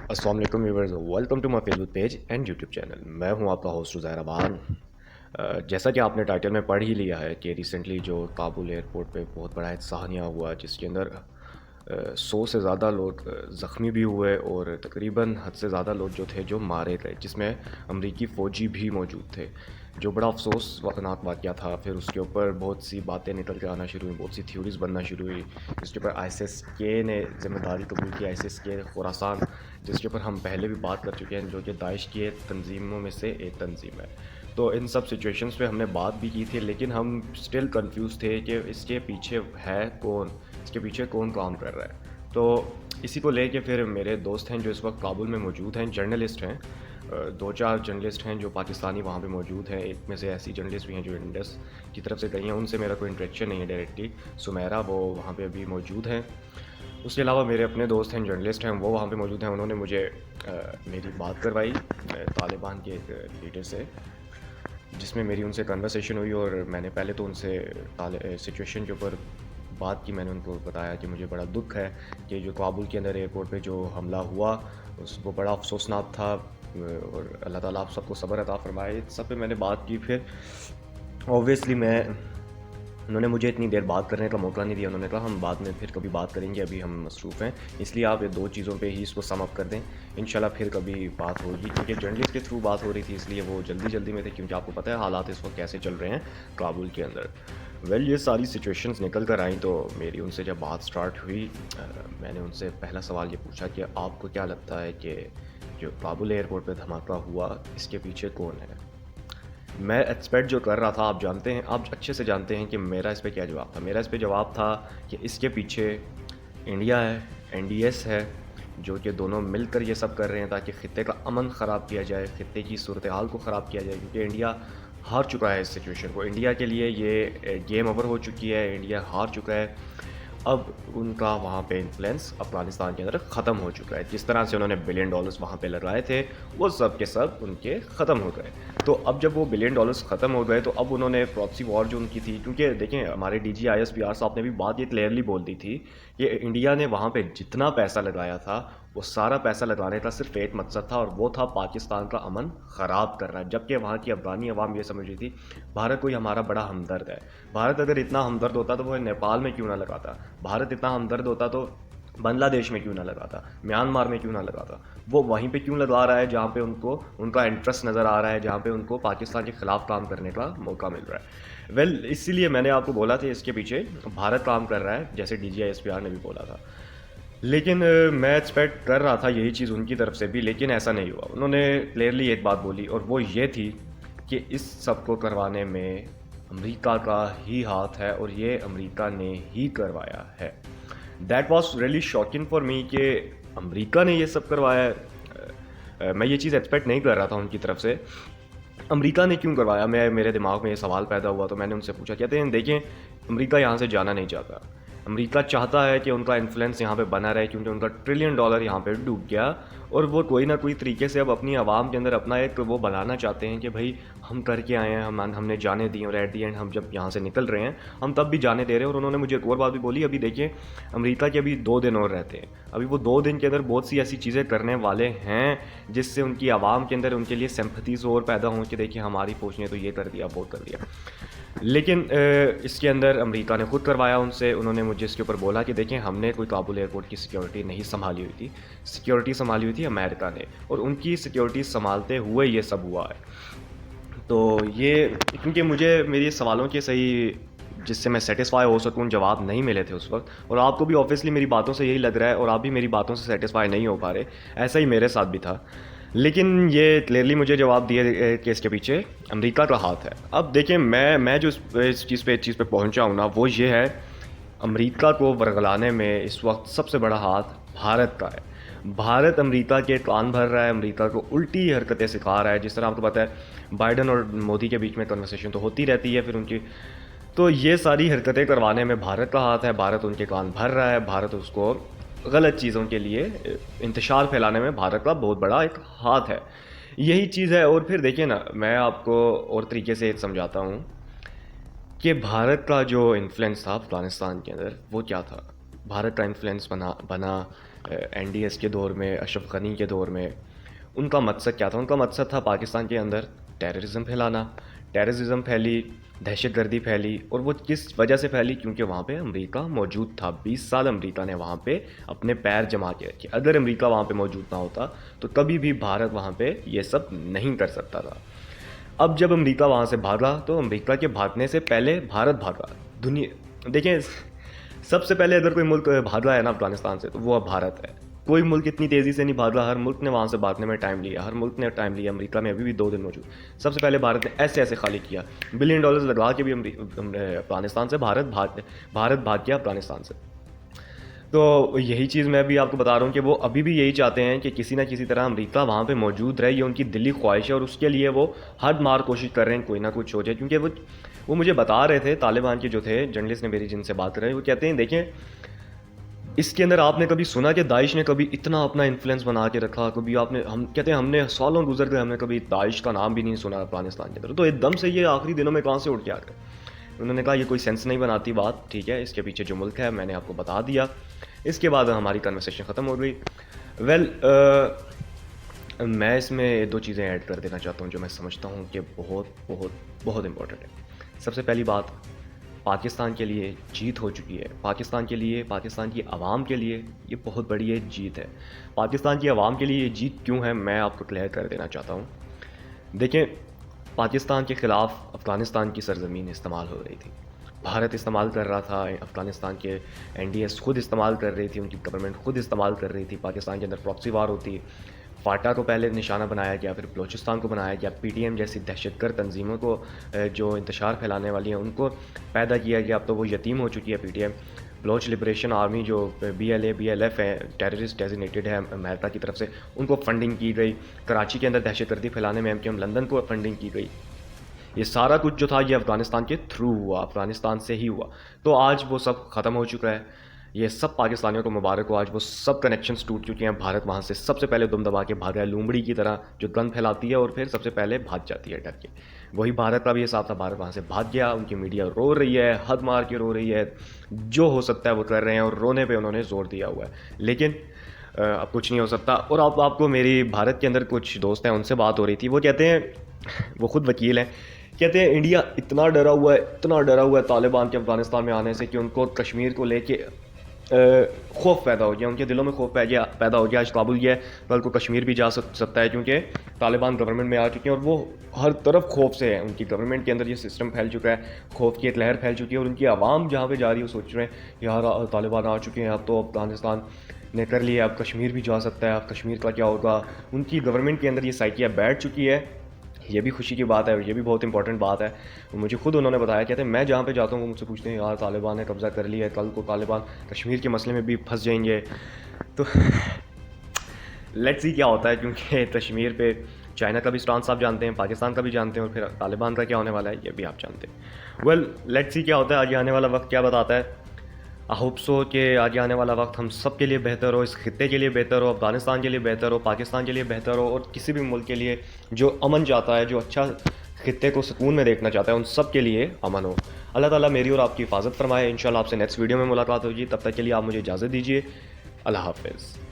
अस्सलाम वालेकुम viewers, welcome to my Facebook page and YouTube channel. मैं हूं आपका होस्ट उज़ैर अबान। जैसा कि आपने टाइटल में पढ़ ही लिया है कि रिसेंटली जो काबुल एयरपोर्ट पे बहुत बड़ा एक साहनिया हुआ जिसके अंदर 100 से ज़्यादा लोग ज़ख्मी भी हुए और तकरीबन हद से ज़्यादा लोग जो थे जो मारे गए, जिसमें अमरीकी फ़ौजी भी मौजूद थे, जो बड़ा अफसोसनाक वाक़या था। फिर उसके ऊपर बहुत सी बातें निकल के आना शुरू हुई, बहुत सी थ्योरीज़ बनना शुरू हुई। इसके ऊपर ISIS-K ने ज़िम्मेदारी कबूल की। ISIS-K खुरासान, जिसके ऊपर हम पहले भी बात कर चुके हैं, जो कि दाइश की तंजीमों में से एक तंजीम है। तो इन सब सिचुएशंस पे हमने बात भी की थी, लेकिन हम स्टिल कंफ्यूज थे कि इसके पीछे है कौन, इसके पीछे कौन काम कर रहा है। तो इसी को लेके फिर मेरे दोस्त हैं जो इस वक्त काबुल में मौजूद हैं, जर्नलिस्ट हैं, दो चार जर्नलिस्ट हैं जो पाकिस्तानी वहाँ पे मौजूद हैं। एक में से ऐसी जर्नलिस्ट भी हैं जो इंडस की तरफ से गई हैं, उनसे मेरा कोई इंटरेक्शन नहीं है डायरेक्टली। सुमेरा, वो वहाँ पे अभी मौजूद हैं। उसके अलावा मेरे अपने दोस्त हैं, जर्नलिस्ट हैं, वो वहाँ पे मौजूद हैं। उन्होंने मुझे मेरी बात करवाई तालिबान के एक लीडर से, जिसमें मेरी उनसे कन्वर्सेशन हुई। और मैंने पहले तो उनसे सिचुएशन के ऊपर बात की। मैंने उनको बताया कि मुझे बड़ा दुख है कि जो काबुल के अंदर एयरपोर्ट पे जो हमला हुआ वो बड़ा अफसोसनाक था, और अल्लाह ताला आप सबको सब्र अता फरमाए। सब पे मैंने बात की। फिर ऑब्वियसली उन्होंने मुझे इतनी देर बात करने का मौका नहीं दिया। उन्होंने कहा हम बाद में फिर कभी बात करेंगे, अभी हम मसरूफ़ हैं, इसलिए आप ये दो चीज़ों पे ही इसको सम अप कर दें। इंशाल्लाह फिर कभी बात होगी, क्योंकि जर्नलिस्ट के थ्रू बात हो रही थी, इसलिए वो जल्दी में थे, क्योंकि आपको पता है हालात इस वक्त कैसे चल रहे हैं काबुल के अंदर। ये सारी सिचुएशंस निकल कर आई, तो मेरी उनसे जब बात स्टार्ट हुई, मैंने उनसे पहला सवाल ये पूछा कि आपको क्या लगता है कि जो काबुल एयरपोर्ट पर धमाका हुआ, इसके पीछे कौन है। मैं एक्सपेक्ट जो कर रहा था, आप जानते हैं, आप अच्छे से जानते हैं कि मेरा इस पे क्या जवाब था। मेरा इस पे जवाब था कि इसके पीछे इंडिया है, NDS है, जो कि दोनों मिलकर ये सब कर रहे हैं ताकि ख़ित्ते का अमन ख़राब किया जाए, ख़ित्ते की सूरत हाल को ख़राब किया जाए, क्योंकि इंडिया हार चुका है इस सिचुएशन को। इंडिया के लिए ये गेम ओवर हो चुकी है, इंडिया हार चुका है। अब उनका वहाँ पे इन्फ्लुएंस अफ़गानिस्तान के अंदर ख़त्म हो चुका है। जिस तरह से उन्होंने $1 बिलियन वहाँ पे लगाए थे, वो सब के सब उनके ख़त्म हो गए। तो अब जब वो $1 बिलियन ख़त्म हो गए, तो अब उन्होंने प्रॉक्सी वॉर जो उनकी थी, क्योंकि देखें हमारे DG ISPR साहब ने भी बात ये क्लियरली बोल दी थी कि इंडिया ने वहाँ पे जितना पैसा लगाया था, वो सारा पैसा लगाने का सिर्फ एक मकसद था, और वो था पाकिस्तान का अमन ख़राब करना। जबकि वहाँ की अफ़गानी अवाम ये समझ रही थी भारत कोई हमारा बड़ा हमदर्द है। भारत अगर इतना हमदर्द होता तो वो नेपाल में क्यों ना लगाता, भारत इतना हमदर्द होता तो बांग्लादेश में क्यों ना लगाता, म्यांमार में क्यों ना लगाता। वो वहीं पे क्यों लगा रहा है जहाँ पे उनको उनका इंटरेस्ट नज़र आ रहा है, जहाँ पे उनको पाकिस्तान के ख़िलाफ़ काम करने का मौका मिल रहा है। इसीलिए मैंने आपको बोला था इसके पीछे भारत काम कर रहा है, जैसे DG ISPR ने भी बोला था। लेकिन मैं एक्सपेक्ट कर रहा था यही चीज़ उनकी तरफ से भी, लेकिन ऐसा नहीं हुआ। उन्होंने क्लियरली एक बात बोली, और वो ये थी कि इस सब को करवाने में अमेरिका का ही हाथ है, और ये अमेरिका ने ही करवाया है। That was really shocking for me कि अमेरिका ने ये सब करवाया है। मैं ये चीज़ एक्सपेक्ट नहीं कर रहा था उनकी तरफ से। अमेरिका ने क्यों करवाया, मेरे दिमाग में ये सवाल पैदा हुआ। तो मैंने उनसे पूछा, कहते हैं देखें, अमेरिका यहाँ से जाना नहीं चाहता। अमेरिका चाहता है कि उनका इन्फ्लुएंस यहाँ पे बना रहे, क्योंकि उनका $1 ट्रिलियन यहाँ पे डूब गया, और वो कोई ना कोई तरीके से अब अपनी आवाम के अंदर अपना एक वो बनाना चाहते हैं कि भाई हम करके आए हैं, हमने जाने दी, और एट दी एंड हम जब यहाँ से निकल रहे हैं हम तब भी जाने दे रहे हैं। और उन्होंने मुझे एक और बात भी बोली, अभी देखिए अमेरिका के अभी 2 दिन और रहते हैं, अभी वो 2 दिन के अंदर बहुत सी ऐसी चीज़ें करने वाले हैं जिससे उनकी आवाम के अंदर उनके लिए सिंपैथीज़ और पैदा हों कि देखिए हमारी फौज ने तो ये कर दिया, वो कर दिया। लेकिन इसके अंदर अमेरिका ने खुद करवाया उनसे। उन्होंने मुझे इसके ऊपर बोला कि देखें, हमने कोई काबुल एयरपोर्ट की सिक्योरिटी नहीं संभाली हुई थी, सिक्योरिटी संभाली हुई थी अमेरिका ने, और उनकी सिक्योरिटी संभालते हुए ये सब हुआ है। तो ये क्योंकि मुझे मेरे सवालों के सही जिससे मैं सेटिस्फाई हो सकूं जवाब नहीं मिले थे उस वक्त, और आपको भी ऑब्वियसली मेरी बातों से यही लग रहा है, और आप भी मेरी बातों से सेटिस्फाई नहीं हो पा रहे। ऐसा ही मेरे साथ भी था। लेकिन ये क्लियरली मुझे जवाब दिए कि इसके पीछे अमेरिका का हाथ है। अब देखिए, मैं जो इस चीज़ पे पहुंचा हूं ना, वो ये है, अमेरिका को वरगलाने में इस वक्त सबसे बड़ा हाथ भारत का है। भारत अमेरिका के कान भर रहा है, अमेरिका को उल्टी हरकतें सिखा रहा है। जिस तरह आपको पता है बाइडन और मोदी के बीच में कन्वर्सेशन तो होती रहती है, फिर उनकी तो ये सारी हरकतें करवाने में भारत का हाथ है। भारत उनके कान भर रहा है, भारत उसको गलत चीज़ों के लिए इंतशार फैलाने में भारत का बहुत बड़ा एक हाथ है। यही चीज़ है। और फिर देखिए ना, मैं आपको और तरीके से समझाता हूँ कि भारत का जो इन्फ्लुएंस था अफ़गानिस्तान के अंदर, वो क्या था। भारत का इन्फ्लुएंस बना NDS के दौर में, अशरफ गनी के दौर में, उनका मकसद क्या था? उनका मकसद था पाकिस्तान के अंदर टेररिज्म फैलाना। टेररिज्म फैली, दहशतगर्दी फैली, और वो किस वजह से फैली? क्योंकि वहाँ पे अमेरिका मौजूद था। 20 साल अमेरिका ने वहाँ पे अपने पैर जमा के रखे। अगर अमेरिका वहाँ पे मौजूद ना होता तो कभी भी भारत वहाँ पे ये सब नहीं कर सकता था। अब जब अमेरिका वहाँ से भागा तो अमेरिका के भागने से पहले भारत भागा। दुनिया देखें, सबसे पहले अगर कोई मुल्क भागा है ना अफगानिस्तान से, तो वो अब भारत है। कोई मुल्क इतनी तेज़ी से नहीं भागा, हर मुल्क ने वहाँ से भागने में टाइम लिया, हर मुल्क ने टाइम लिया। अमेरिका में अभी भी 2 दिन मौजूद। सबसे पहले भारत ने ऐसे ऐसे खाली किया, बिलियन डॉलर्स लगा के भी अफगानिस्तान से भारत भाग गया अफगानिस्तान से। तो यही चीज़ मैं भी आपको बता रहा हूँ कि वो अभी भी यही चाहते हैं कि किसी ना किसी तरह अमेरिका वहाँ पे मौजूद रहे। ये उनकी दिली ख्वाहिश है, और उसके लिए वो हद मार कोशिश कर रहे हैं कोई ना कुछ हो जाए। क्योंकि वो मुझे बता रहे थे, तालिबान के जो थे जर्नलिस्ट ने मेरी जिनसे बात कर रहे हैं, वो कहते हैं देखें, इसके अंदर आपने कभी सुना कि दाइश ने कभी इतना अपना इन्फ्लुएंस बना के रखा? कभी आपने, हम कहते हैं हमने सालों गुजर गए, हमने कभी दाइश का नाम भी नहीं सुना अफगानिस्तान के अंदर। तो एकदम से ये आखिरी दिनों में कहाँ से उठ के आ गए? उन्होंने कहा ये कोई सेंस नहीं बनाती बात, ठीक है, इसके पीछे जो मुल्क है मैंने आपको बता दिया। इसके बाद हमारी कन्वर्सेशन ख़त्म हो गई। मैं इसमें 2 चीज़ें ऐड कर देना चाहता हूँ जो मैं समझता हूँ कि बहुत बहुत बहुत इम्पोर्टेंट है। सबसे पहली बात, पाकिस्तान के लिए जीत हो चुकी है। पाकिस्तान के लिए, पाकिस्तान की आवाम के लिए ये बहुत बड़ी एक जीत है। पाकिस्तान की आवाम के लिए ये जीत क्यों है, मैं आपको क्लियर कर देना चाहता हूँ। देखें, पाकिस्तान के ख़िलाफ़ अफ़गानिस्तान की सरज़मीन इस्तेमाल हो रही थी, भारत इस्तेमाल कर रहा था, अफ़गानिस्तान के NDS खुद इस्तेमाल कर रही थी, उनकी गवर्नमेंट खुद इस्तेमाल कर रही थी। पाकिस्तान के अंदर प्रॉक्सी वार होती, फाटा को पहले निशाना बनाया गया, फिर बलूचिस्तान को बनाया गया, PTM जैसी दहशतगर्द तंजीमों को जो इंतशार फैलाने वाली हैं उनको पैदा किया गया। अब तो वो यतीम हो चुकी है PTM। बलोच लिबरेशन आर्मी जो BLF है, टेररिस्ट डेजिग्नेटेड है अमेरिका की तरफ से, उनको फंडिंग की गई। कराची के अंदर दहशतगर्दी फैलाने में MKM लंदन को फंडिंग की गई। ये सारा कुछ जो था ये अफ़गानिस्तान के थ्रू हुआ, अफ़गानिस्तान से ही हुआ। तो आज वो सब ख़त्म हो चुका है। ये सब पाकिस्तानियों को मुबारक हो, आज वो सब कनेक्शंस टूट चुके हैं। भारत वहाँ से सबसे पहले दुम दबा के भागा है, लूमड़ी की तरह जो गंद फैलाती है और फिर सबसे पहले भाग जाती है डर के। वही भारत का भी हिसाब था, भारत वहाँ से भाग गया। उनकी मीडिया रो रही है, हद मार के रो रही है, जो हो सकता है वो कर रहे हैं, और रोने पर उन्होंने ज़ोर दिया हुआ है। लेकिन अब कुछ नहीं हो सकता। और आपको मेरी भारत के अंदर कुछ दोस्त हैं, उनसे बात हो रही थी, वो कहते हैं, वो खुद वकील हैं, कहते हैं इंडिया इतना डरा हुआ है तालिबान के अफ़गानिस्तान में आने से कि उनको कश्मीर को लेके खौफ पैदा हो गया, उनके दिलों में खौफ पैदा हो गया। आज काबुल ये है, कल को कश्मीर भी जा सकता है, क्योंकि तालिबान गवर्नमेंट में आ चुके हैं और वो हर तरफ खौफ से है। उनकी गवर्नमेंट के अंदर ये सिस्टम फैल चुका है, खौफ की एक लहर फैल चुकी है, और उनकी आवाम जहाँ पे जा रही है वो सोच रहे हैं यार तालिबान आ चुके हैं, अब तो अफगानिस्तान ने कर लिया, अब कश्मीर भी जा सकता है, अब कश्मीर का क्या होगा। उनकी गवर्नमेंट के अंदर ये साइकिया बैठ चुकी है। ये भी खुशी की बात है और ये भी बहुत इंपॉर्टेंट बात है। मुझे खुद उन्होंने बताया, कहते हैं मैं जहाँ पे जाता हूँ वो मुझसे पूछते हैं यार तालिबान ने कब्ज़ा कर लिया है, कल को तालिबान कश्मीर के मसले में भी फंस जाएंगे। तो लेट्स सी क्या होता है, क्योंकि कश्मीर पे चाइना का भी स्टांस आप जानते हैं, पाकिस्तान का भी जानते हैं, और फिर तालिबान का क्या होने वाला है ये भी आप जानते हैं। लेट्स सी क्या होता है, आगे आने वाला वक्त क्या बताता है। आई होप सो कि आगे आने वाला वक्त हम सब के लिए बेहतर हो, इस खित्ते के लिए बेहतर हो, अफगानिस्तान के लिए बेहतर हो, पाकिस्तान के लिए बेहतर हो, और किसी भी मुल्क के लिए जो अमन चाहता है, जो अच्छा खित्ते को सुकून में देखना चाहता है, उन सब के लिए अमन हो। अल्लाह ताला मेरी और आपकी हिफाजत फरमाए। इंशाल्लाह आपसे नेक्स्ट वीडियो में मुलाकात होगी, तब तक के लिए आप मुझे इजाज़त दीजिए। अल्लाह हाफ़िज़।